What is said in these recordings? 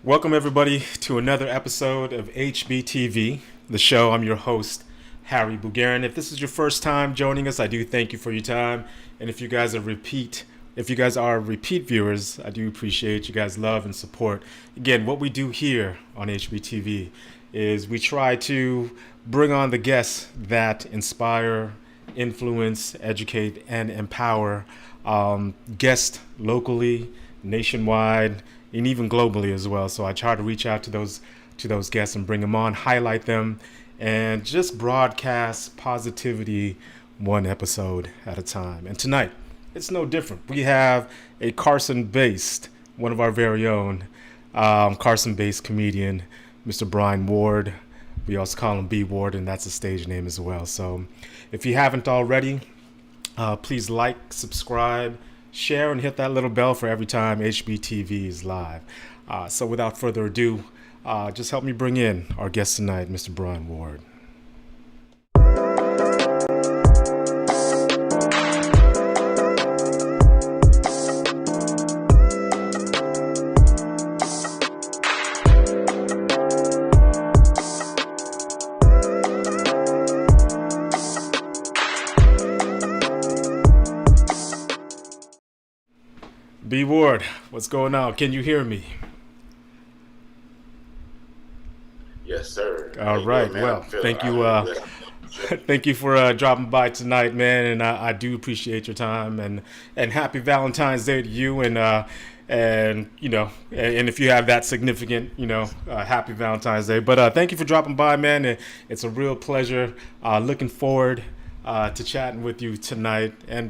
Welcome everybody to another episode of Hbtv, the show. I'm your host, Harry Bugarin. If this is your first time joining us, I do thank you for your time. And if you guys are repeat viewers, I do appreciate you guys' love and support. Again, what we do here on Hbtv is we try to bring on the guests that inspire, influence, educate, and empower guests locally, nationwide, and even globally as well. So I try to reach out to those guests and bring them on, highlight them, and just broadcast positivity one episode at a time. And tonight, it's no different. We have a Carson-based, one of our very own Carson-based comedian, Mr. Brian Ward. We also call him B Ward, and that's a stage name as well. So if you haven't already, please like, subscribe, share, and hit that little bell for every time HBTV is live. So without further ado, just help me bring in our guest tonight, Mr. Brian Ward. B Ward, what's going on? Can you hear me? Yes, sir. All right. Well, thank you. Thank you for dropping by tonight, man. And I do appreciate your time. And happy Valentine's Day to you. And you know, and if you have that significant, happy Valentine's Day. But thank you for dropping by, man. It's a real pleasure. Looking forward to chatting with you tonight. And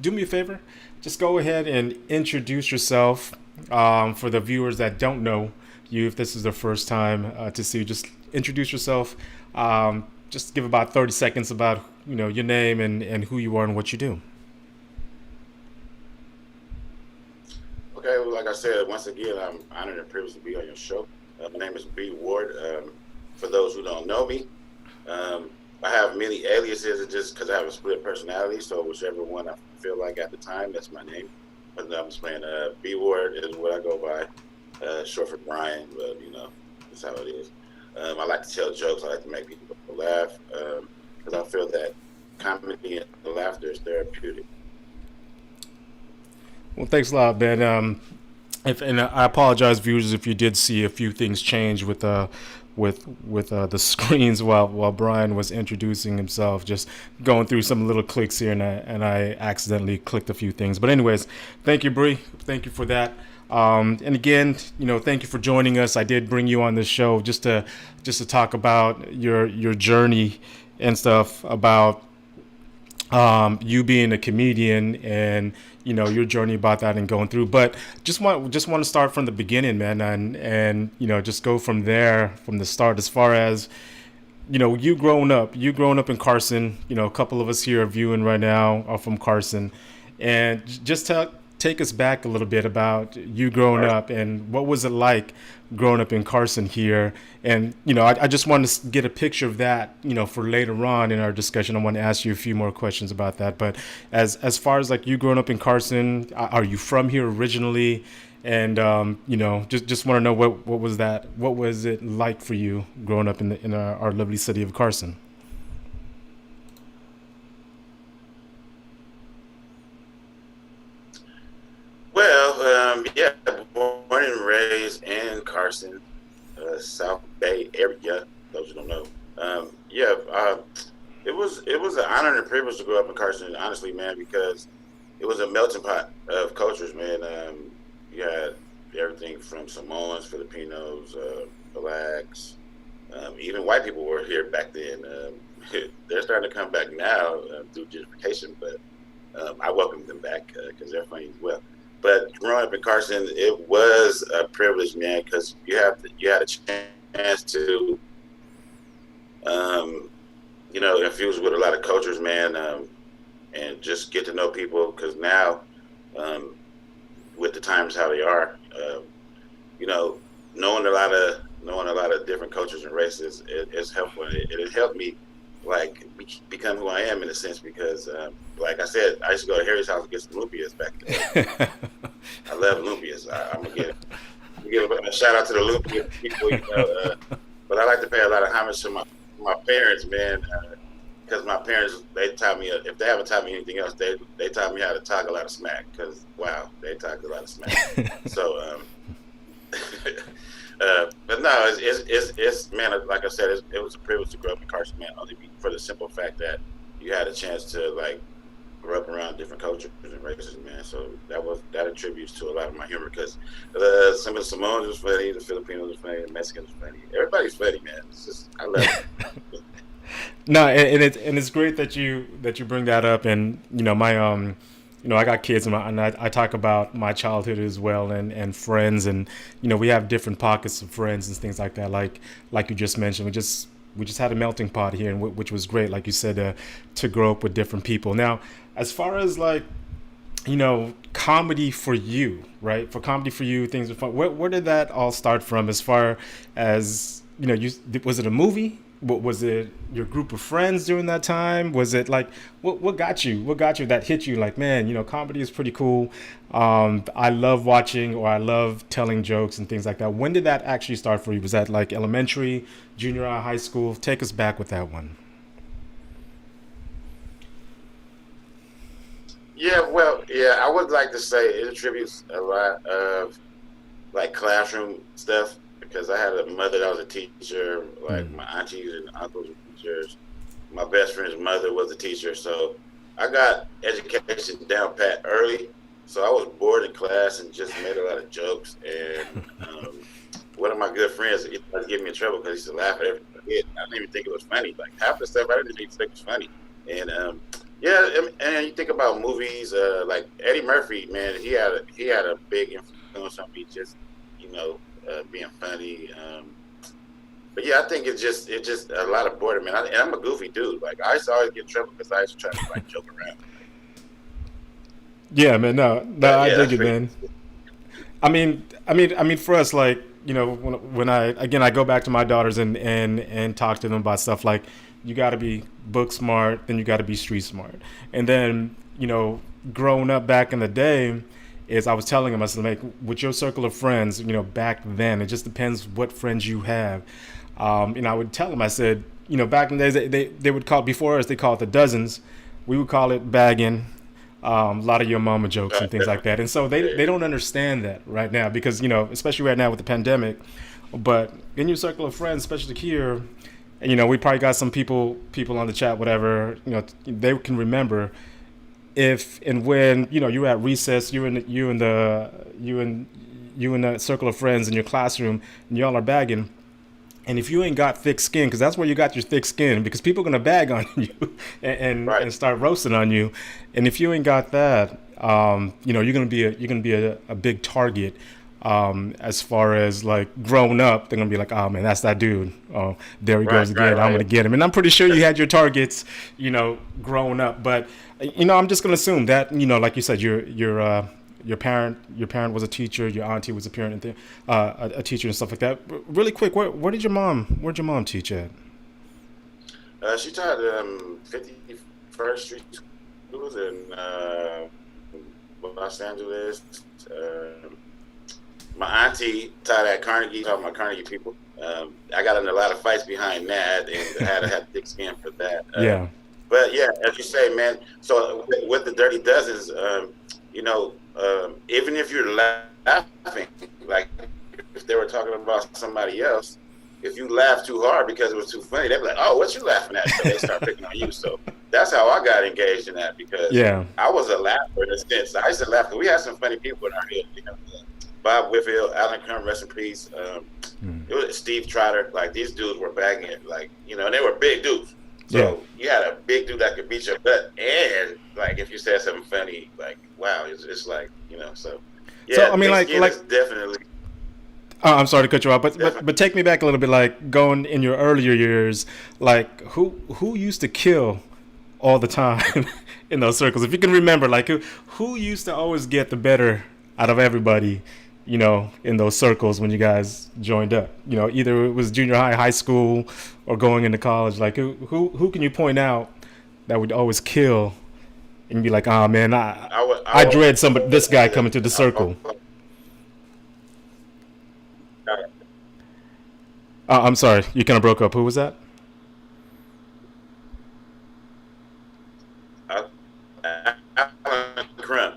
do me a favor. Just go ahead and introduce yourself for the viewers that don't know you. If this is their first time to see you, just introduce yourself. Just give about 30 seconds about your name and who you are and what you do. Okay, well, like I said, once again, I'm honored and privileged to be on your show. My name is B Ward. For those who don't know me, I have many aliases just because I have a split personality. So whichever one I feel like at the time, that's my name. But I'm just playing B Ward is what I go by, short for Brian. But that's how it is. I like to tell jokes. I like to make people laugh because I feel that comedy and laughter is therapeutic. Well, thanks a lot, Ben. And I apologize, viewers, if you did see a few things change with the screens while Brian was introducing himself, just going through some little clicks here, and I accidentally clicked a few things. But anyways, thank you, Bree. Thank you for that. And again, thank you for joining us. I did bring you on this show just to talk about your journey and stuff, about you being a comedian and your journey about that and going through. But just want to start from the beginning, man, and just go from there, from the start, as far as you growing up in Carson. A couple of us here are viewing right now are from Carson, and just take us back a little bit about you growing up and what was it like growing up in Carson here. And I just want to get a picture of that for later on in our discussion. I want to ask you a few more questions about that. But as far as like you growing up in Carson, are you from here originally? And just want to know what was it like for you growing up in our lovely city of Carson? Well, yeah, born and raised in Carson, Southbay area. Those who don't know, it was an honor and a privilege to grow up in Carson. Honestly, man, because it was a melting pot of cultures, man. You had everything from Samoans, Filipinos, blacks, even white people were here back then. They're starting to come back now through gentrification, but I welcome them back because they're funny as well. But growing up in Carson, it was a privilege, man, because you had a chance to, infuse with a lot of cultures, man, and just get to know people. Because now, with the times how they are, knowing a lot of different cultures and races, it's helpful. It has helped me become who I am in a sense because, like I said, I used to go to Harry's house and get some lumpias back then. I love lumpias. I'm gonna give a shout out to the lumpia people, but I like to pay a lot of homage to my parents, man, because my parents, they taught me, if they haven't taught me anything else, they taught me how to talk a lot of smack. Because wow, they talk a lot of smack. So, but no, it's man, like I said, it was a privilege to grow up in Carson, man, only for the simple fact that you had a chance to grow up around different cultures and races, man. So that attributes to a lot of my humor because some of the Samoans was funny, the Filipinos was funny, the Mexicans was funny. Everybody's funny, man. It's just I love it. No, and it's great that you bring that up, and my I got kids, and I talk about my childhood as well, and friends, and we have different pockets of friends and things like that. Like you just mentioned, we just had a melting pot here, and which was great, like you said, to grow up with different people. Now, as far as comedy for you, right? For comedy for you, things are fun. Where did that all start from? As far as was it a movie? Was it your group of friends during that time? Was it what got you? What got you that hit you? Like, man, comedy is pretty cool. I love watching, or I love telling jokes and things like that. When did that actually start for you? Was that like elementary, junior high school? Take us back with that one. Yeah, well, yeah, I would like to say it attributes a lot of classroom stuff. Because I had a mother that was a teacher, my aunties and uncles were teachers. My best friend's mother was a teacher, so I got education down pat early. So I was bored in class and just made a lot of jokes. And one of my good friends, he tried to get me in trouble because he used to laugh at everything I did. I didn't even think it was funny. Like half the stuff I didn't even think was funny. And and you think about movies like Eddie Murphy, man. He had a big influence on me. Just being funny, but yeah, I think it's just a lot of boredom, man. And I'm a goofy dude. I used to always get in trouble because I used to try to joke around. Yeah, man. No, I dig it, man. I mean, for us, when I go back to my daughters and talk to them about stuff you got to be book smart, then you got to be street smart. And then, growing up back in the day, is I was telling him, I said, like, with your circle of friends, back then, it just depends what friends you have. And I would tell him, I said, back in the days, they would call, before us, they called it the dozens. We would call it bagging. A lot of your mama jokes and things like that. And so they don't understand that right now because, especially right now with the pandemic. But in your circle of friends, especially here, and, we probably got some people on the chat, whatever, they can remember if and when, you're at recess, you in a circle of friends in your classroom and y'all are bagging. And if you ain't got thick skin, because that's where you got your thick skin, because people are gonna bag on you and start roasting on you, and if you ain't got that, you're gonna be a big target. As far as like growing up, they're gonna be like, oh man, that's that dude. Oh, there he goes again. I'm gonna get him. And I'm pretty sure you had your targets, growing up. But I'm just gonna assume that, like you said, your parent was a teacher, your auntie was a parent, and a teacher and stuff like that. Really quick, where'd your mom teach at? She taught 51st Street schools in Los Angeles. My auntie taught at Carnegie, taught my Carnegie people. I got in a lot of fights behind that, and I had thick skin for that. Yeah. But yeah, as you say, man. So with the Dirty Dozens, even if you're laughing, like if they were talking about somebody else, if you laugh too hard because it was too funny, they'd be like, "Oh, what you laughing at?" So they start picking on you. So that's how I got engaged in that because I was a laugher in a sense. I used to laugh because we had some funny people in our head, Bob Whitfield, Alan Crum, rest in peace. It was Steve Trotter. Like these dudes were bagging it, like and they were big dudes. So you had a big dude that could beat your butt, and like if you said something funny, like wow, it's like So yeah, so I mean, like definitely. I'm sorry to cut you off, but take me back a little bit. Like going in your earlier years, like who used to kill all the time in those circles? If you can remember, like who used to always get the better out of everybody, in those circles when you guys joined up? Either it was junior high, high school, or going into college. Like who can you point out that would always kill and be like, oh man, I dread this guy coming to the circle. I'm sorry, you kind of broke up. Who was that? Alan Crum.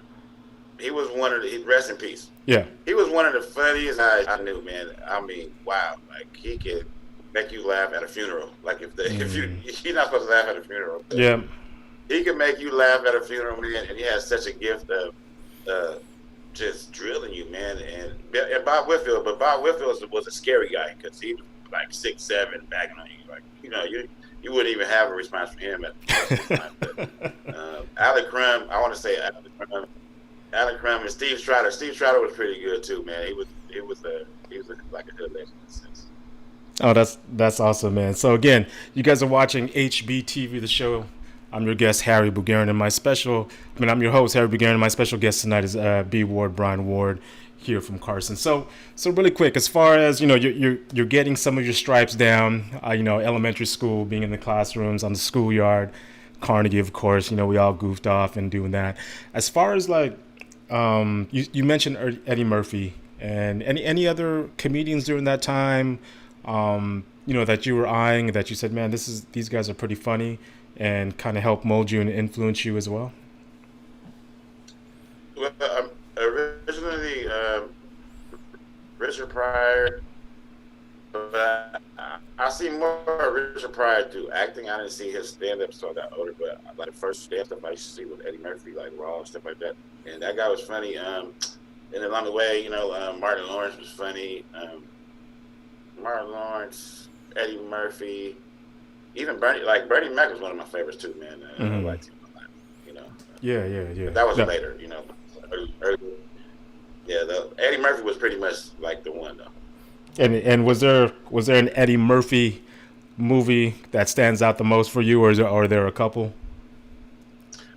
He was one of the rest in peace. Yeah. He was one of the funniest I knew, man. I mean, wow. Like he could make you laugh at a funeral. Like if you're not supposed to laugh at a funeral. Yeah. He could make you laugh at a funeral, man, and he has such a gift of just drilling you, man. And Bob Whitfield, but Bob Whitfield was a scary guy because he was like 6'7", bagging on you, like you wouldn't even have a response from him at the time. But, Alec Crum, I want to say Alec Crum and Steve Trotter. Steve Trotter was pretty good too, man. He was like a hood legend in a sense. Oh, that's awesome, man. So again, you guys are watching Hbtv, the show. I'm your guest, Harry Bugarin, and I'm your host, Harry Bugarin, and my special guest tonight is B. Ward, Brian Ward, here from Carson. So really quick, as far as you're getting some of your stripes down, elementary school, being in the classrooms, on the schoolyard, Carnegie, of course, we all goofed off and doing that. As far as like, you mentioned Eddie Murphy and any other comedians during that time, that you were eyeing, that you said, man, these guys are pretty funny, and kind of help mold you and influence you as well? Well, originally, Richard Pryor, but I see more of Richard Pryor do acting. I didn't see his stand-up until I got older, but like the first stand-up I used to see was Eddie Murphy, like Raw and stuff like that. And that guy was funny. And along the way, Martin Lawrence was funny. Martin Lawrence, Eddie Murphy, even Bernie Mac was one of my favorites too, man. I liked him a lot, Yeah. But that was later, early. Yeah, Eddie Murphy was pretty much like the one though. And was there an Eddie Murphy movie that stands out the most for you, or are there a couple?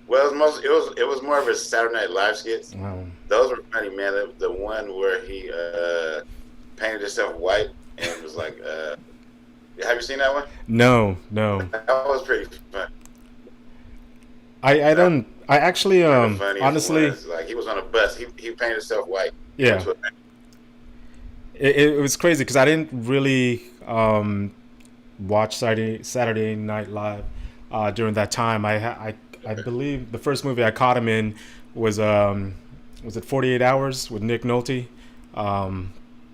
Well, it was more of his Saturday Night Live skits. Wow. Those were funny, man. The one where he painted himself white and was like, Have you seen that one? No, no. That was pretty fun. I That don't. I actually one of the funniest honestly, ones. Like he was on a bus. He painted himself white. He went yeah. to a It was crazy because I didn't really watch Saturday Night Live during that time. I believe the first movie I caught him in was it 48 Hours with Nick Nolte. Um,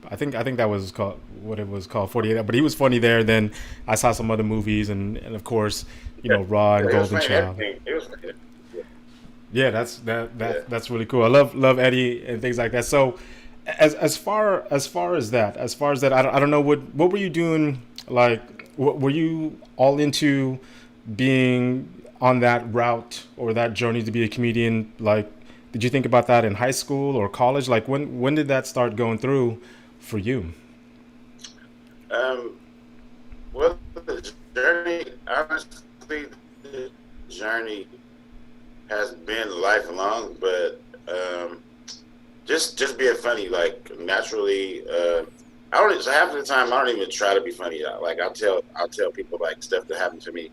I think that was called what it was called 48 Hours. But he was funny there. Then I saw some other movies and of course yeah. Raw and Yeah, he was Golden funny in Child. everything. It was funny. Yeah. Yeah, Yeah. that's really cool. I love Eddie and things like that. So as far as that, I don't know what were you doing, like were you all into being on that route or that journey to be a comedian? Like, did you think about that in high school or college? Like, when did that start going through for you? Um. Well, the journey, honestly, the journey has been lifelong, but just being funny, like naturally. I don't. So half of the time, I don't even try to be funny. Like I'll tell people like stuff that happened to me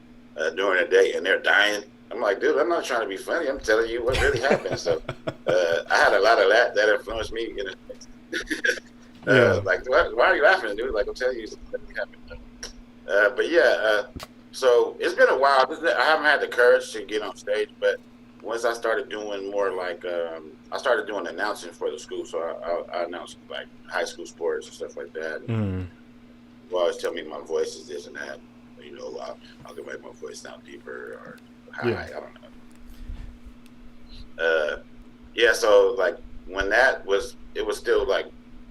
during the day, and they're dying. I'm like, dude, I'm not trying to be funny. I'm telling you what really happened. So I had a lot of that influenced me. You know, Yeah. like why are you laughing, dude? Like I'm telling you what really happened. But yeah, so it's been a while. I haven't had the courage to get on stage, but once I started doing more like, I started doing announcing for the school. So I announced like high school sports and stuff like that. And Mm. people always tell me my voice is this and that. You know, I'll make my voice sound deeper or Yeah. high. I don't know. Yeah, so like when it was still like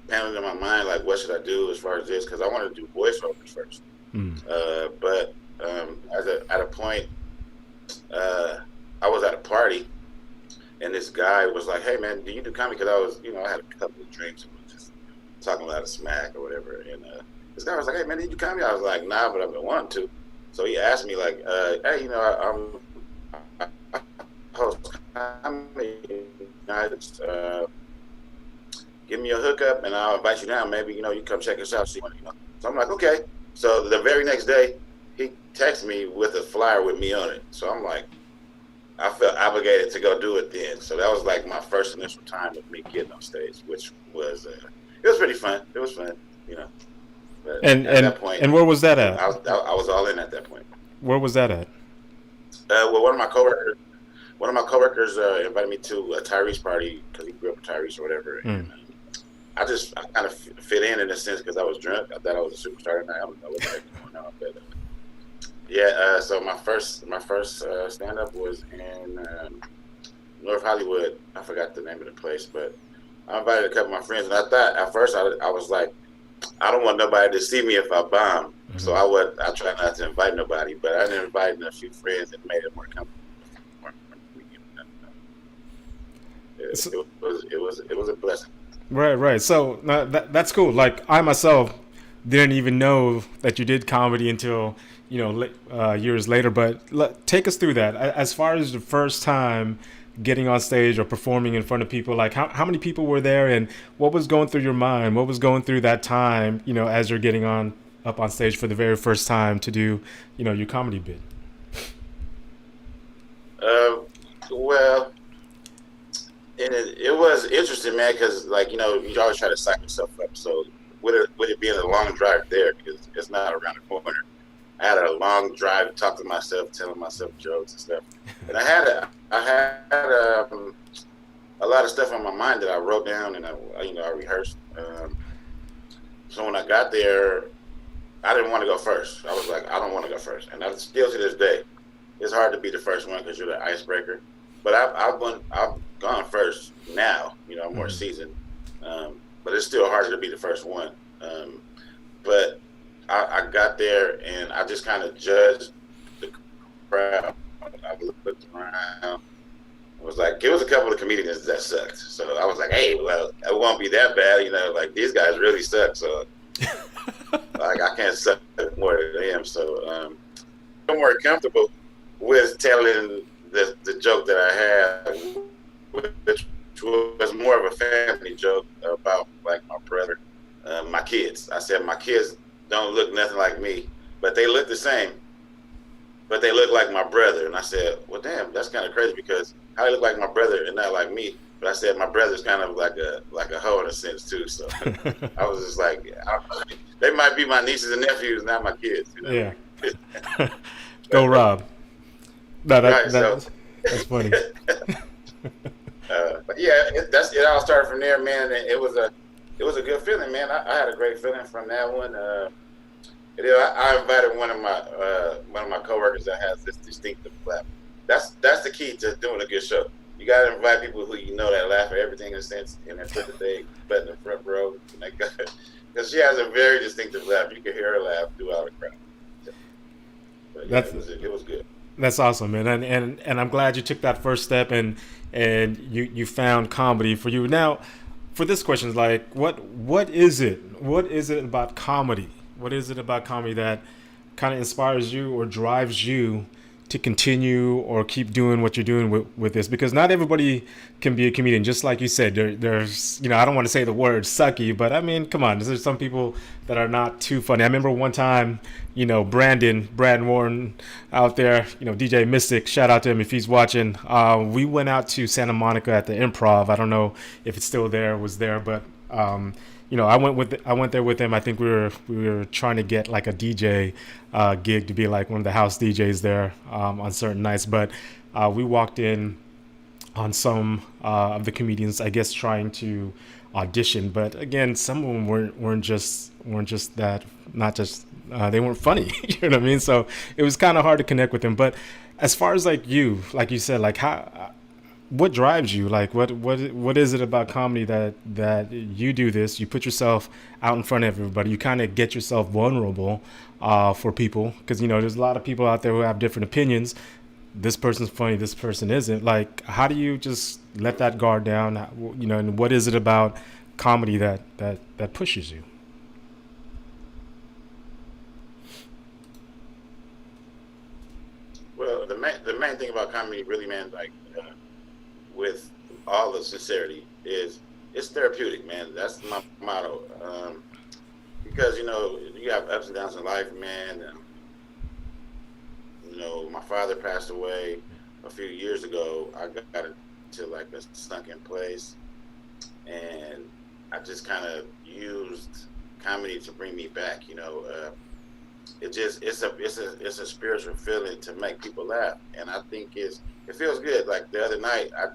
pounding in my mind, like what should I do as far as this? Because I wanted to do voiceovers first. Mm. But at a point, I was at a party, and this guy was like, "Hey man, do you do comedy?" Because I was, I had a couple of drinks and was just talking a lot of smack or whatever. And this guy was like, "Hey man, do you do comedy?" I was like, "Nah, but I've been wanting to." So he asked me like, "Hey, I host comedy nights. Give me a hookup, and I'll invite you down. Maybe you come check us out. See, So I'm like, okay. So the very next day, he texted me with a flyer with me on it. So I'm like, I felt obligated to go do it then. So that was like my first initial time of me getting on stage, which was it was pretty fun. It was fun, you know. But at that point, And where was that at? I was all in at that point. Where was that at? Well, one of my coworkers invited me to a Tyrese party because he grew up with Tyrese or whatever. Mm. And I kind of fit in a sense because I was drunk. I thought I was a superstar, and I don't know what the heck was going on. But yeah, so my first stand up was in North Hollywood. I forgot the name of the place, but I invited a couple of my friends, and I thought at first I was like, I don't want nobody to see me if I bomb. Mm-hmm. So I tried not to invite nobody, but I invited a few friends and made it more comfortable. It was a blessing. Right. So that's cool. Like I myself didn't even know that you did comedy until years later. But take us through that. As far as the first time getting on stage or performing in front of people, like how many people were there, and what was going through your mind? What was going through that time? As you're getting up on stage for the very first time to do your comedy bit. Well. And it was interesting, man, because you always try to psych yourself up. So with it being a long drive there, because it's not around the corner, I had a long drive to talk to myself, telling myself jokes and stuff. And I had a lot of stuff on my mind that I wrote down and I rehearsed. So when I got there, I didn't want to go first. I was like, I don't want to go first, and that's still to this day. It's hard to be the first one because you're the icebreaker. But I've gone first now, I'm more seasoned. But it's still harder to be the first one. But I got there and I just kind of judged the crowd. I looked around. I was like, it was a couple of comedians that sucked. So I was like, hey, well, it won't be that bad. Like these guys really suck. So like I can't suck more than them. So I'm more comfortable with telling the joke that I had, which was more of a family joke about like my brother, my kids. I said my kids don't look nothing like me, but they look the same, but they look like my brother. And I said, well, damn, that's kind of crazy because how they look like my brother and not like me. But I said my brother's kind of like a hoe in a sense too. So I was just like, they might be my nieces and nephews, not my kids. You know? Yeah. Go Rob. No, Right, that's funny. But yeah, it all started from there, man. And it was a good feeling, man. I had a great feeling from that one. I invited one of my coworkers that has this distinctive laugh. That's the key to doing a good show. You gotta invite people who you know that laugh at everything in a sense, and then put the thing in the front row, because she has a very distinctive laugh. You can hear her laugh throughout the crowd. But yeah, it was good. That's awesome, man, and I'm glad you took that first step and you found comedy for you. Now, for this question, is like, what is it? What is it about comedy? What is it about comedy that kind of inspires you or drives you to continue or keep doing what you're doing with this? Because not everybody can be a comedian. Just like you said, there's, I don't want to say the word sucky, but I mean, come on, there's some people that are not too funny. I remember one time, Brandon Warren out there, DJ Mystic, shout out to him if he's watching. We went out to Santa Monica at the Improv. I don't know if it's still there, was there, but I went there with him. I think we were trying to get like a DJ gig to be like one of the house DJs there on certain nights. But we walked in on some of the comedians, I guess, trying to audition. But again, some of them weren't just that, not just they weren't funny. You know what I mean? So it was kind of hard to connect with them. But as far as like you said, like what drives you? Like what is it about comedy that you do this? You put yourself out in front of everybody. You kind of get yourself vulnerable for people, because there's a lot of people out there who have different opinions. This person's funny, this person isn't. Like, how do you just let that guard down? And what is it about comedy that pushes you? Well, the main thing about comedy, really, man, like, with all the sincerity, is it's therapeutic, man. That's my motto. Because you have ups and downs in life, man. And, my father passed away a few years ago. I got into like a sunken place, and I just kind of used comedy to bring me back. It's a spiritual feeling to make people laugh, and I think it feels good. Like the other night, I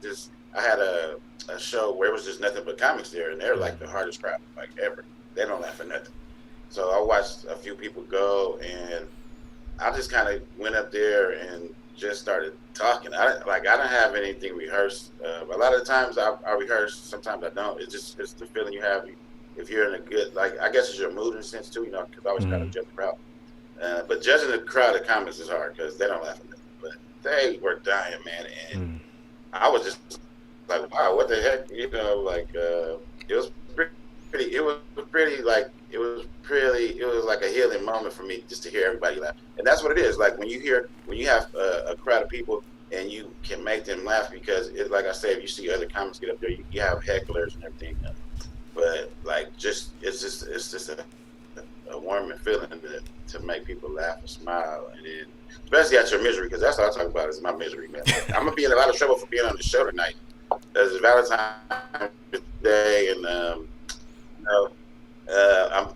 had a show where it was just nothing but comics there, and they're like the hardest crowd like ever. They don't laugh at nothing. So I watched a few people go, and I just kind of went up there and just started talking. I don't have anything rehearsed. A lot of the times I rehearse. Sometimes I don't. It's the feeling you have if you're in a good, like, I guess it's your mood in a sense too. Because I always kind of judge the crowd. But judging the crowd of comics is hard because they don't laugh at nothing. But they were dying, man, and I was just like, wow, what the heck? It was pretty. It was like a healing moment for me just to hear everybody laugh. And that's what it is. Like when you have a crowd of people and you can make them laugh, because like I said, if you see other comics get up there, you have hecklers and everything. But like, it's just a warming feeling to make people laugh and smile, and then especially at your misery, because that's all I talk about is my misery, man. I'm gonna be in a lot of trouble for being on the show tonight because it's Valentine's Day, and I'm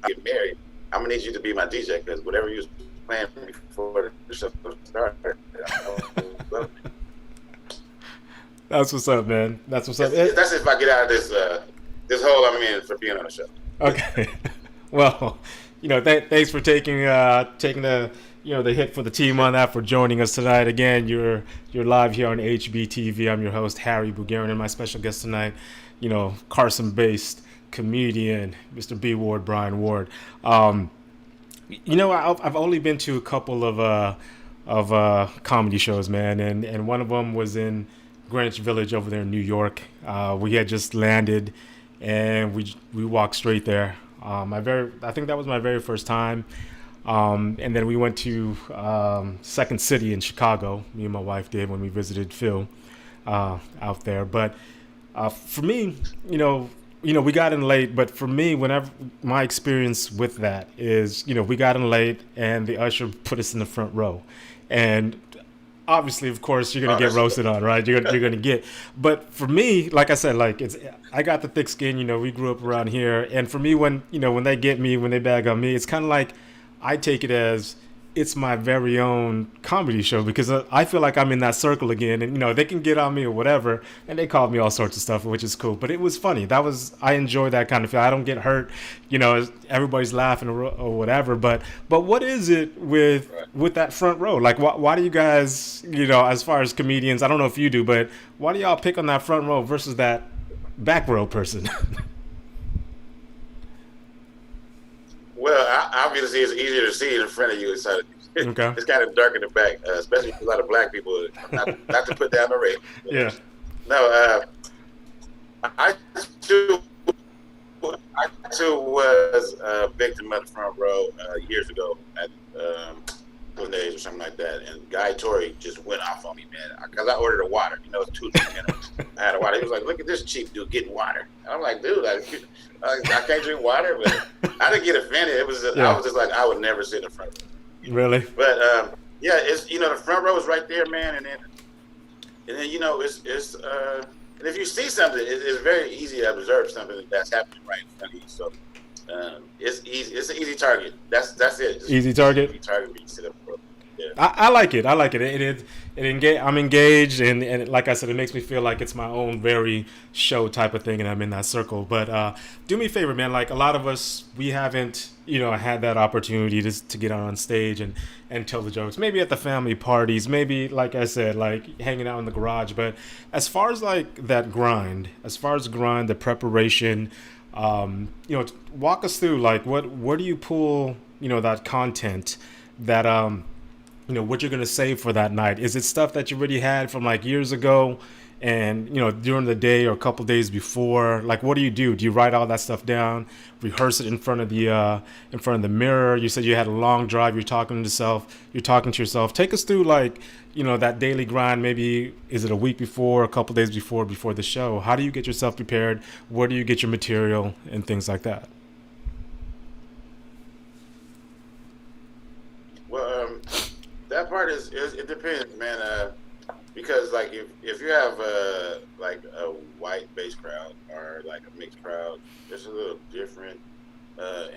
getting married. I'm gonna need you to be my DJ, because whatever you was playing before the show started, That's what's up, man. That's what's up. That's if I get out of this hole I'm in for being on the show. Okay. Well, thanks for taking the the hit for the team on that, for joining us tonight. Again, you're live here on HBTV. I'm your host, Harry Bugarin, and my special guest tonight, Carson-based comedian, Mr. B. Ward, Brian Ward. I've only been to a couple of comedy shows, man, and one of them was in Greenwich Village over there in New York. We had just landed, and we walked straight there. I think that was my very first time. And then we went to Second City in Chicago. Me and my wife did when we visited Phil out there. But for me, we got in late, but for me, whenever my experience with that is, we got in late and the usher put us in the front row. And obviously, of course, you're gonna get roasted on, right? You're gonna get. But for me, like I said, like I got the thick skin. We grew up around here, and for me, when they get me, when they bag on me, it's kind of like I take it as it's my very own comedy show because I feel like I'm in that circle again, and they can get on me or whatever, and they call me all sorts of stuff, which is cool. But it was funny. I enjoy that kind of feel. I don't get hurt, everybody's laughing or whatever. But what is it with that front row? Like, why do you guys, as far as comedians, I don't know if you do, but why do y'all pick on that front row versus that back row person? Well, obviously, it's easier to see in front of you. It's kind of dark in the back, especially for a lot of black people. Not to put down the race. Yeah. No, I too was a victim of the front row years ago at days or something like that. And Guy Torrey just went off on me, man, because I ordered a water. It's 2 minutes. I had a water. He was like, "Look at this cheap dude getting water." And I'm like, "Dude, I can't drink water." But I didn't get offended. I was just like, I would never sit in the front row. Really? But yeah, it's the front row is right there, man, and then it's and if you see something, it's very easy to observe something that's happening right in front of you. So it's easy. It's an easy target. That's it. Just easy target. Easy target when you sit up front. Yeah. I like it. I'm engaged, and like I said, it makes me feel like it's my own very show type of thing, and I'm in that circle. But do me a favor, man. Like a lot of us, we haven't, had that opportunity to get on stage and tell the jokes. Maybe at the family parties, maybe like I said, like hanging out in the garage. But as far as like that grind, the preparation, walk us through like where do you pull, that content that what you're going to save for that night? Is it stuff that you already had from like years ago and, during the day or a couple days before? Like, what do? Do you write all that stuff down, rehearse it in front of the mirror? You said you had a long drive. You're talking to yourself. Take us through like, that daily grind. Maybe is it a week before, a couple days before the show? How do you get yourself prepared? Where do you get your material and things like that? Well, that part it depends, man. Because like if you have like a white bass crowd or like a mixed crowd, there's a little different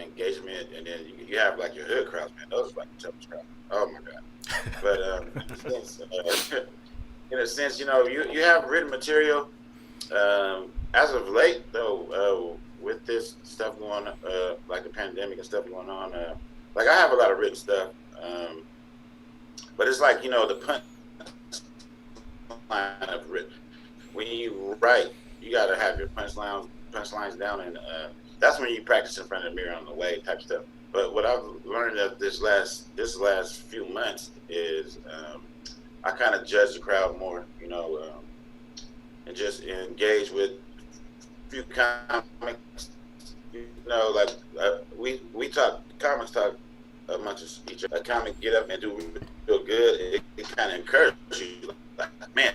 engagement, and then you have like your hood crowds, man. Those are like the toughest crowd. Oh my god! But in a sense, you have written material. As of late, though, with this stuff going, like the pandemic and stuff going on, like I have a lot of written stuff. But it's like, the punchline of written. When you write, you got to have your punchlines down, and that's when you practice in front of the mirror on the way type stuff. But what I've learned of this last few months is I kind of judge the crowd more, and just engage with a few comics. Like we talk, comics talk amongst each other. A comic get up and do real good. It kind of encourages you, like, man,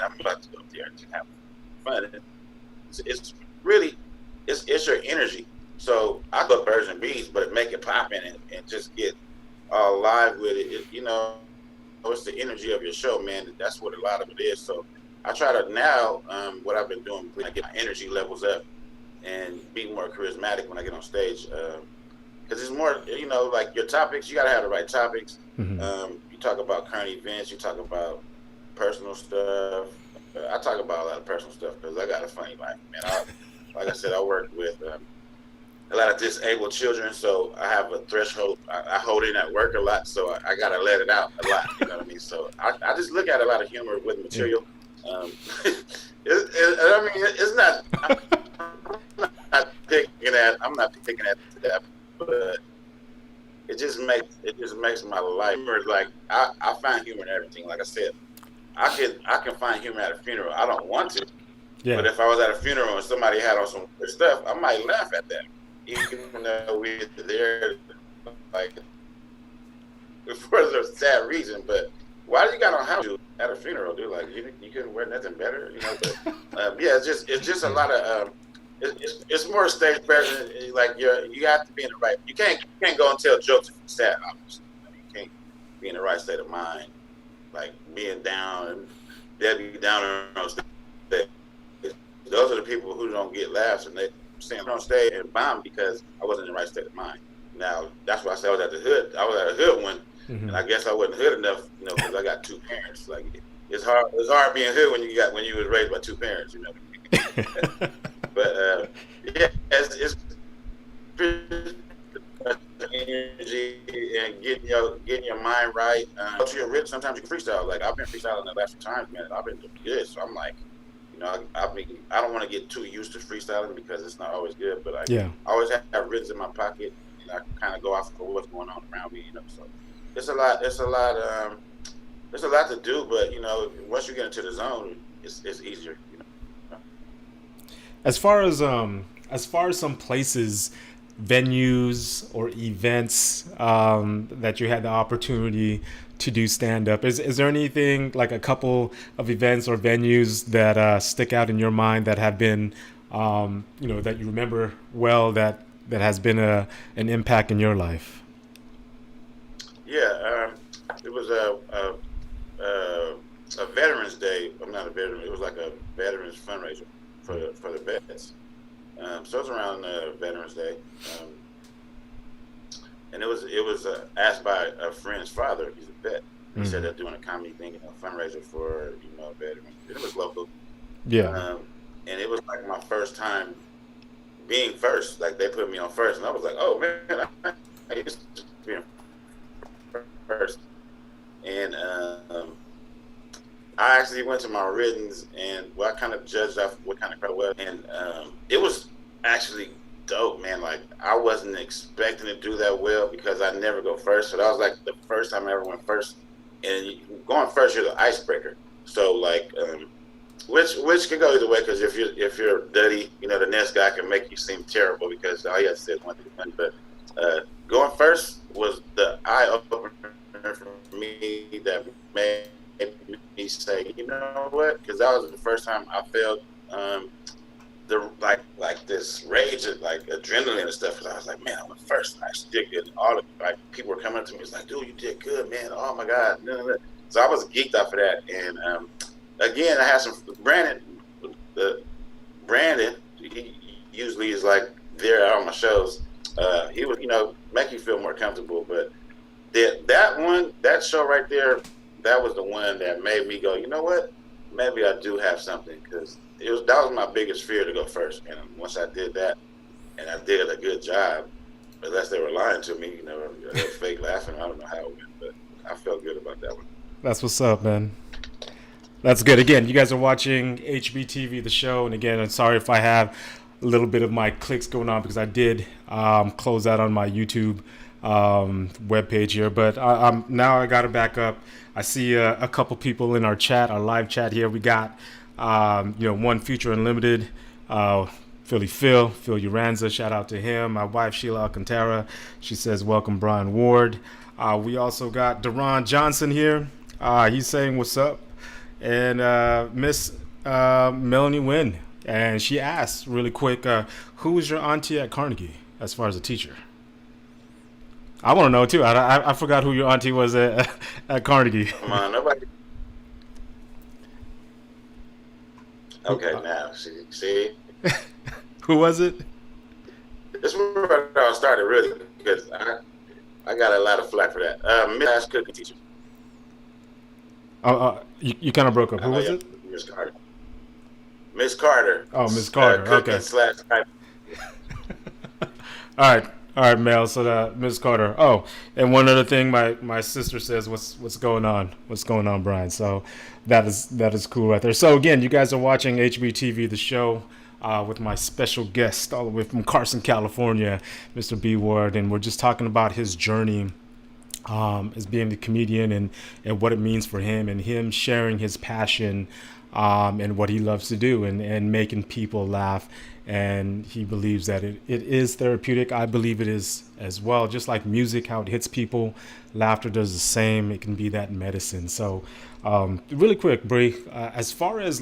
I'm about to go up there and just have fun. It's really it's your energy. So I go birds and bees, but make it pop in and just get all live with it. It's the energy of your show, man. That's what a lot of it is. So I try to now, what I've been doing, I get my energy levels up and be more charismatic when I get on stage. Because it's more, like your topics, you got to have the right topics. Mm-hmm. You talk about current events, you talk about personal stuff. I talk about a lot of personal stuff because I got a funny life, man. Like I said, I work with a lot of disabled children, so I have a threshold. I hold in at work a lot, so I got to let it out a lot, you know what I mean? So I just look at a lot of humor with material. It's not, I'm not picking at that, but it just makes my life, like, I find humor in everything. Like I said, I can find humor at a funeral. I don't want to, but if I was at a funeral and somebody had on some good stuff, I might laugh at that, even though we're there, like, for a sad reason. But why do you got on house at a funeral, dude? Like, you couldn't wear nothing better, But it's just a lot of it's more stage presence. Like you have to be in the right. You can't go and tell jokes if you're sad. Obviously, you can't be in the right state of mind. Like being down and Debbie Downer on stage. Those are the people who don't get laughs, and they stand on stage and bomb because I wasn't in the right state of mind. Now that's why I said I was at the hood. I was at a hood one, and I guess I wasn't hood enough, because I got two parents. Like it's hard being hood when you was raised by two parents, But yeah, it's energy and getting your mind right. Sometimes you can freestyle. Like I've been freestyling the last few times, man. And I've been doing good, so I'm like, I don't want to get too used to freestyling because it's not always good. But I always have rhythms in my pocket, and I kind of go off of what's going on around me, So it's a lot. There's a lot to do, but once you get into the zone, it's easier. As far as some places, venues or events that you had the opportunity to do stand up, is there anything like a couple of events or venues that stick out in your mind that have been that you remember well that has been an impact in your life? Yeah, it was a Veterans Day. I'm not a veteran. It was like a veterans fundraiser for the vets. So it was around Veterans Day, and it was asked by a friend's father. He's a vet. He said they're doing a comedy thing, fundraiser for a veteran. It was local. Yeah. And it was like my first time being first. Like they put me on first, and I was like, oh man, I used to be first. And I actually went to my writtens, and I kind of judged off what kind of crowd it was, and it was actually dope, man. Like I wasn't expecting to do that well because I never go first, so that was like the first time I ever went first. And going first, you're the icebreaker. So like, which can go either way, because if you're Duddy, the next guy can make you seem terrible because all you have to say is one thing. But going first was the eye opener for me that made me say, you know what? Because that was the first time I felt the like this rage, like adrenaline and stuff. Because I was like, man, I went first. And I did good. All the people were coming up to me. It's like, dude, you did good, man. Oh my God. So I was geeked off of that. And again, I had some Brandon. He usually is like there at all my shows. He would, make you feel more comfortable. But that show right there, that was the one that made me go, you know what? Maybe I do have something, because that was my biggest fear, to go first. And once I did that, and I did a good job, unless they were lying to me, they were fake laughing. I don't know how it went, but I felt good about that one. That's what's up, man. That's good. Again, you guys are watching Hbtv, the show, and again, I'm sorry if I have a little bit of my clicks going on because I did close out on my YouTube webpage here, but now I got it back up. I see a couple people in our chat, our live chat here. We got one Future Unlimited, Phil Uranza, shout out to him. My wife Sheila Alcantara, she says welcome Brian Ward. We also got Deron Johnson here. He's saying what's up, and Miss Melanie Wynn, and she asked really quick, who was your auntie at Carnegie as far as a teacher? I want to know too. I forgot who your auntie was at Carnegie. Come on, nobody. Okay, now see. Who was it? This is where I started really, because I got a lot of flack for that. Miss cooking teacher. You kind of broke up. Who was it? Miss Carter. Miss Carter. Oh, Miss Carter. Okay. All right, Mel. So Ms. Carter. Oh, and one other thing, my sister says, "What's going on? What's going on, Brian?" So that is cool right there. So again, you guys are watching HBTV, the show, with my special guest all the way from Carson, California, Mr. B Ward, and we're just talking about his journey as being a comedian and what it means for him, and him sharing his passion and what he loves to do, and making people laugh. And he believes that it is therapeutic. I believe it is as well. Just like music, how it hits people, laughter does the same. It can be that medicine. So really quick, Bree, as far as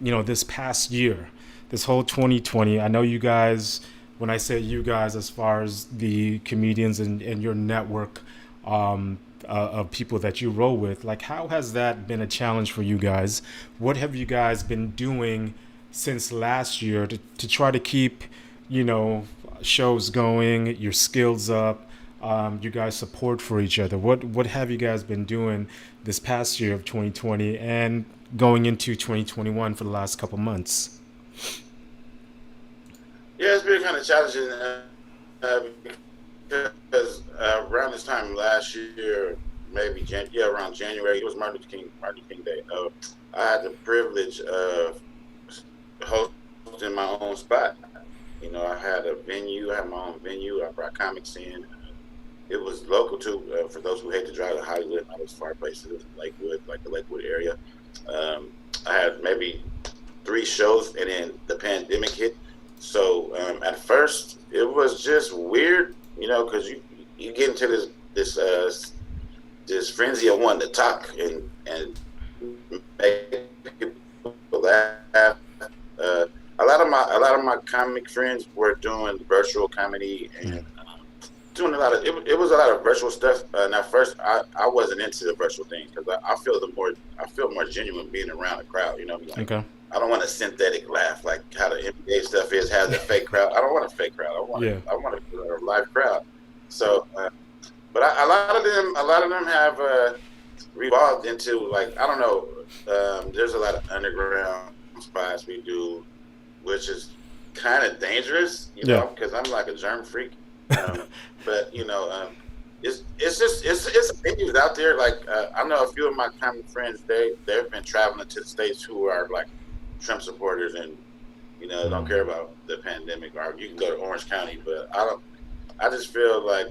this past year, this whole 2020. I know you guys. When I say you guys, as far as the comedians and your network of people that you roll with, like how has that been a challenge for you guys? What have you guys been doing since last year to try to keep, you know, shows going, your skills up, you guys support for each other? What have you guys been doing this past year of 2020 and going into 2021 for the last couple months? Yeah, it's been kind of challenging because around this time last year, maybe around January, it was Martin Luther King Day. I had the privilege of hosting my own spot. You know, I had my own venue. I brought comics in. It was local too, for those who hate to drive to Hollywood and all those far places, Lakewood, like the Lakewood area. I had maybe 3 shows, and then the pandemic hit. So at first, it was just weird, you know, because you get into this frenzy of wanting to talk and make people laugh. A lot of my comic friends were doing virtual comedy and doing a lot of it was a lot of virtual stuff. And at first, I wasn't into the virtual thing because I feel more genuine being around a crowd. You know, like Okay. I don't want a synthetic laugh like how the NBA stuff has a fake crowd. I don't want a fake crowd. Yeah. I want a live crowd. So, but a lot of them have revolved into, like, I don't know. There's a lot of underground spots we do, which is kind of dangerous, you know, because I'm like a germ freak. But you know, it's venues out there. Like I know a few of my comic friends. They've been traveling to the States who are like Trump supporters and, you know, don't care about the pandemic. Or you can go to Orange County, but I just feel like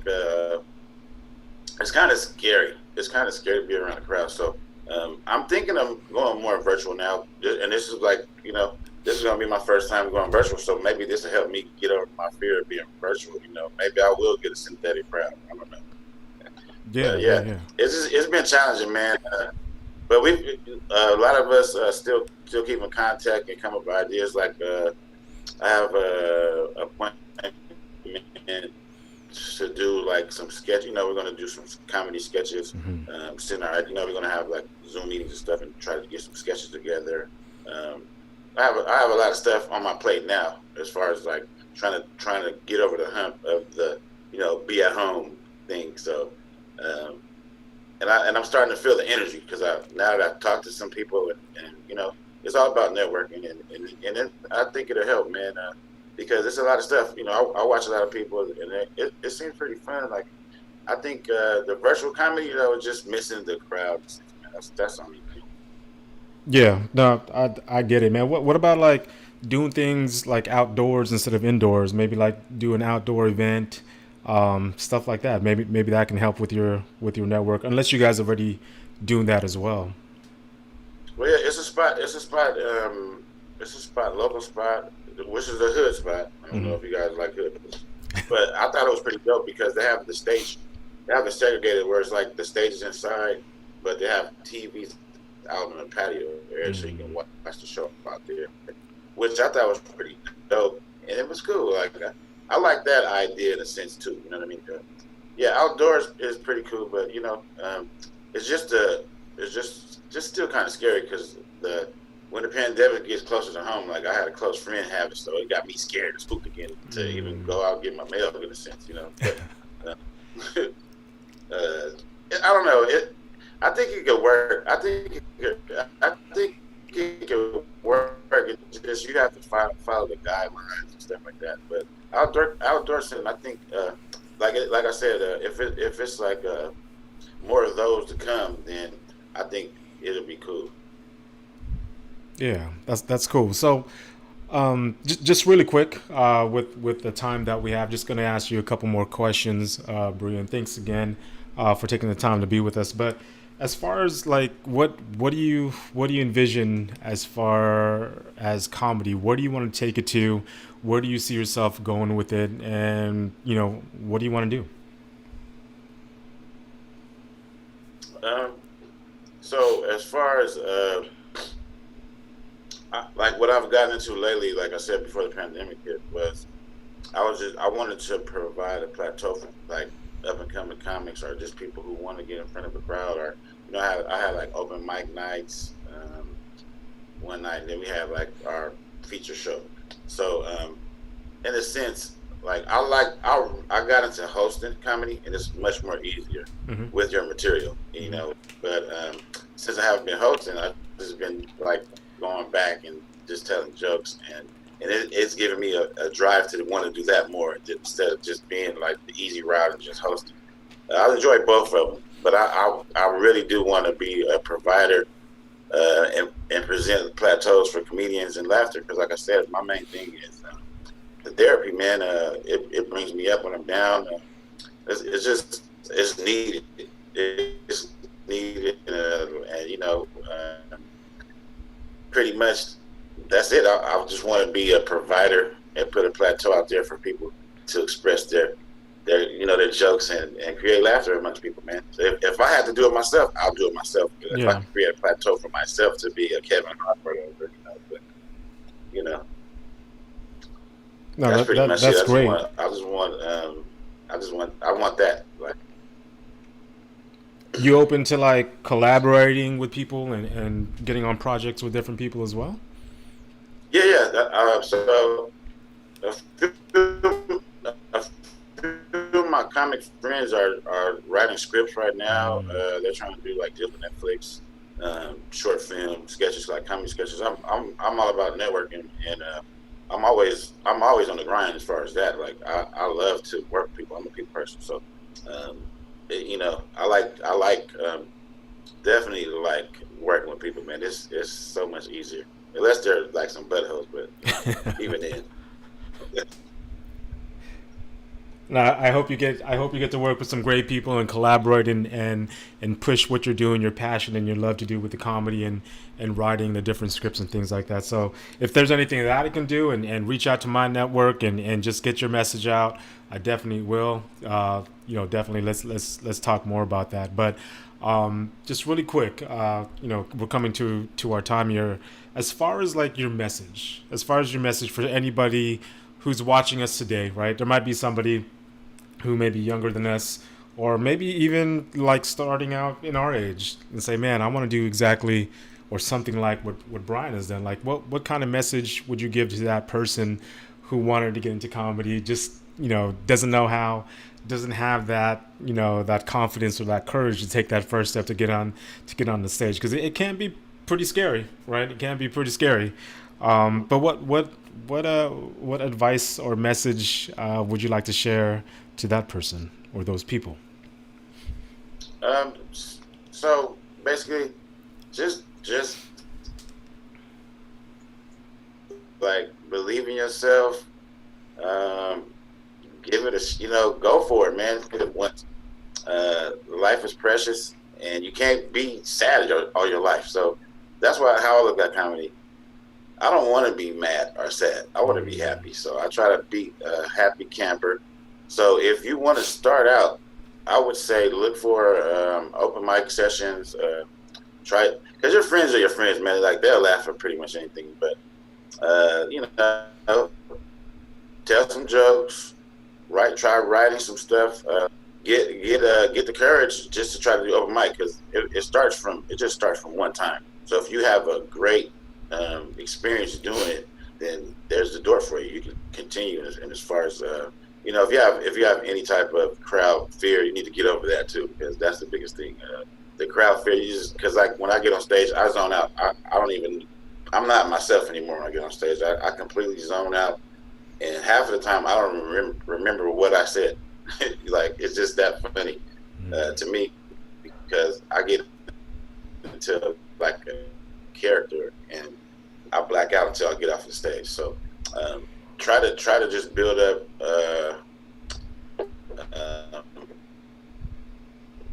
it's kind of scary. It's kind of scary to be around a crowd. So I'm thinking of going more virtual now. And this is like, you know, this is going to be my first time going virtual. So maybe this will help me get over my fear of being virtual. You know, maybe I will get a synthetic crowd. I don't know. Yeah. It's been challenging, man. But a lot of us still keep in contact and come up with ideas. Like I have a appointment to do like some sketch. You know, we're going to do some comedy sketches. We're going to have like Zoom meetings and stuff and try to get some sketches together. I have a lot of stuff on my plate now as far as like trying to get over the hump of the, you know, be at home thing. So. And I'm starting to feel the energy because now that I've talked to some people and you know, it's all about networking and then I think it'll help, man, because it's a lot of stuff. You know, I watch a lot of people and it seems pretty fun. Like I think the virtual comedy, you know, is just missing the crowd. That's on me. Yeah, no, I get it, man. What about like doing things like outdoors instead of indoors? Maybe like do an outdoor event, stuff like that. Maybe that can help with your network. Unless you guys are already doing that as well. Well, yeah, it's a spot. Local spot, which is a hood spot. I don't know if you guys like hood, but I thought it was pretty dope because they have the stage. They have it segregated where it's like the stage is inside, but they have TVs out on the patio area so you can watch the show out there, which I thought was pretty dope, and it was cool. Like I like that idea in a sense too. You know what I mean? Yeah, outdoors is pretty cool, but you know, it's just still kind of scary because when the pandemic gets closer to home, like I had a close friend have it, so it got me scared and spooked again to even go out and get my mail in a sense, you know. But, I don't know. I think it could work. I think it could work. It's just you have to follow the guidelines and stuff like that. But outdoor cinema, I think, like I said, if it's like more of those to come, then I think it'll be cool. Yeah, that's cool. So, just really quick, with the time that we have, just going to ask you a couple more questions, Brian. Thanks again for taking the time to be with us. But as far as like what do you envision as far as comedy? Where do you want to take it to? Where do you see yourself going with it? And you know, what do you want to do? So as far as like what I've gotten into lately, like I said before the pandemic hit, was I wanted to provide a plateau for like up and coming comics or just people who want to get in front of a crowd, or I had like open mic nights one night, and then we had like our feature show. So in a sense, like I got into hosting comedy, and it's much more easier Mm-hmm. with your material, you know. But since I haven't been hosting, I've just been like going back and just telling jokes, and it's given me a drive to want to do that more instead of just being like the easy route and just hosting. I enjoy both of them, but I really do want to be a provider and present plateaus for comedians and laughter, because like I said, my main thing is the therapy, man. It brings me up when I'm down. It's needed. It's needed, and you know, pretty much that's it. I just want to be a provider and put a plateau out there for people to express their their jokes and create laughter amongst people, man. So if I had to do it myself, I'll do it myself. If I can create a plateau for myself to be a Kevin Hart or whatever, but you know. No, That's pretty much it. that's great. I want that. Like, You open to like collaborating with people and getting on projects with different people as well? yeah. So a few of my comic friends are writing scripts right now. They're trying to do like deals with Netflix, short film sketches, like comedy sketches. I'm all about networking, and I'm always on the grind as far as that. Like I love to work with people. I'm a people person, so I like definitely like working with people, man. It's so much easier, unless they're like some buttholes, but even then. No, I hope you get to work with some great people and collaborate and push what you're doing, your passion and your love to do with the comedy and writing the different scripts and things like that. So if there's anything that I can do and reach out to my network and just get your message out, I definitely will. Definitely let's talk more about that. But just really quick, we're coming to our time here. As far as like your message, for anybody who's watching us today, right? There might be somebody who may be younger than us, or maybe even like starting out in our age, and say, man, I want to do exactly or something like what Brian has done. Like what kind of message would you give to that person who wanted to get into comedy, just doesn't know how, doesn't have that that confidence or that courage to take that first step to get on the stage? Because it can be pretty scary, right? It can be pretty scary. But what advice or message would you like to share to that person or those people? So basically, just like believe in yourself. Give it go for it, man. Hit it once. Life is precious, and you can't be sad all your life. So that's how I look at comedy. I don't want to be mad or sad. I want to be happy. So I try to be a happy camper. So if you want to start out, I would say look for open mic sessions. Try, because your friends are your friends, man. Like they'll laugh at pretty much anything. But tell some jokes. Try writing some stuff. Get the courage just to try to do open mic, because it just starts from one time. So if you have a great experience doing it, then there's the door for you. You can continue. And as far as if you have any type of crowd fear, you need to get over that too, because that's the biggest thing. The crowd fear, because like when I get on stage, I zone out. I'm not myself anymore when I get on stage. I completely zone out, and half of the time I don't remember what I said. Like it's just that funny to me, because I get into like a character and I black out until I get off the stage. So try to just build up.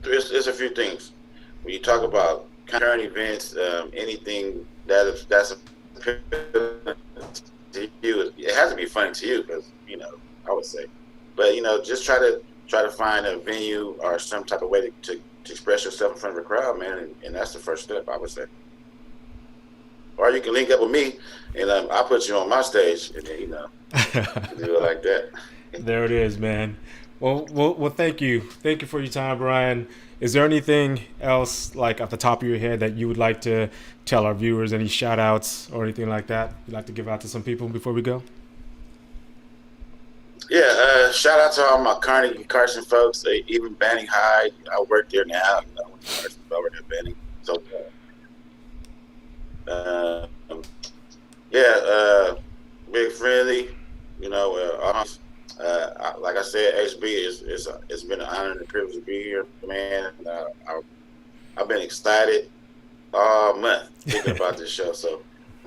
There's a few things when you talk about current events, anything that's appealing to you. It has to be funny to you, because I would say, but just try to find a venue or some type of way to express yourself in front of a crowd, man, and that's the first step, I would say. or you can link up with me, and I'll put you on my stage, and then do it like that. There it is, man. Well, thank you for your time, Brian. Is there anything else, like off the top of your head, that you would like to tell our viewers? Any shout outs or anything like that you'd like to give out to some people before we go? Yeah, shout out to all my Carson folks, even Banning High. I work there now. I went to Carson, I work at Banning. So, big friendly. Like I said, HB it's been an honor and a privilege to be here, man. I've been excited all month thinking about this show. So,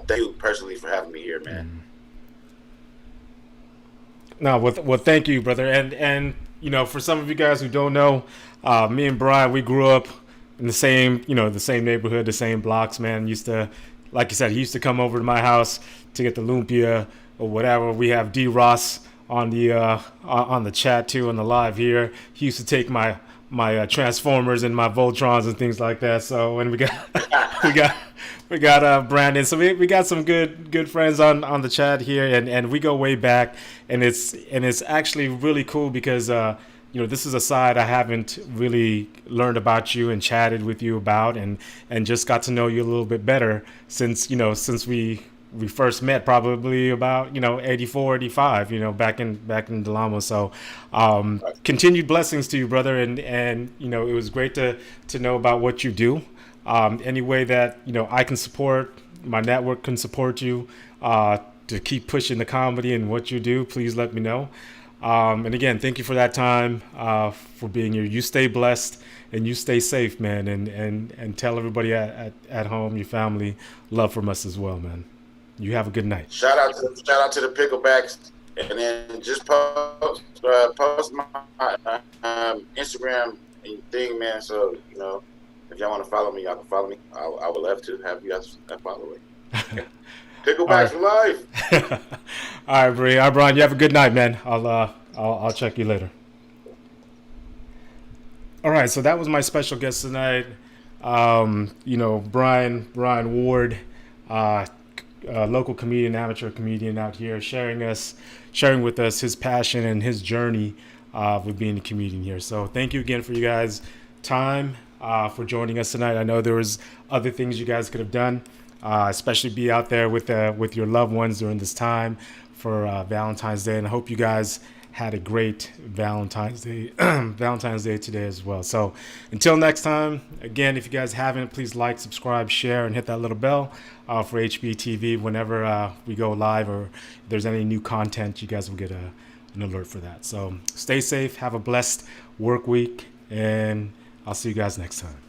thank you personally for having me here, man. No, well, thank you, brother. And for some of you guys who don't know, me and Brian, we grew up in the same neighborhood, the same blocks, man. Used to, like you said, he used to come over to my house to get the lumpia or whatever. We have D. Ross on the chat too, on the live here. He used to take my Transformers and my Voltrons and things like that. So, and we got Brandon. So we got some good friends on the chat here, and we go way back, and it's actually really cool because this is a side I haven't really learned about you and chatted with you about, and just got to know you a little bit better since we first met, probably about 84, 85, back in Del Amo. So continued blessings to you, brother, and it was great to know about what you do. Any way that I can support, my network can support you to keep pushing the comedy and what you do, please let me know. And again, thank you for that time, for being here. You stay blessed and you stay safe, man, and tell everybody at home, your family, love from us as well, man. You have a good night. Shout out to the Picklebacks, and then just post my Instagram and thing, man. So if y'all want to follow me, y'all can follow me. I would love to have you guys follow me. Picklebacks for life. All right, Brian. You have a good night, man. I'll check you later. All right, so that was my special guest tonight. Brian Ward. Local comedian, amateur comedian out here, sharing with us his passion and his journey with being a comedian here. So thank you again for you guys' time, for joining us tonight. I know there was other things you guys could have done, especially be out there with your loved ones during this time for Valentine's Day, and I hope you guys had a great Valentine's Day today as well. So until next time, again, if you guys haven't, please like, subscribe, share, and hit that little bell for Hbtv whenever we go live, or if there's any new content, you guys will get an alert for that. So stay safe, have a blessed work week, and I'll see you guys next time.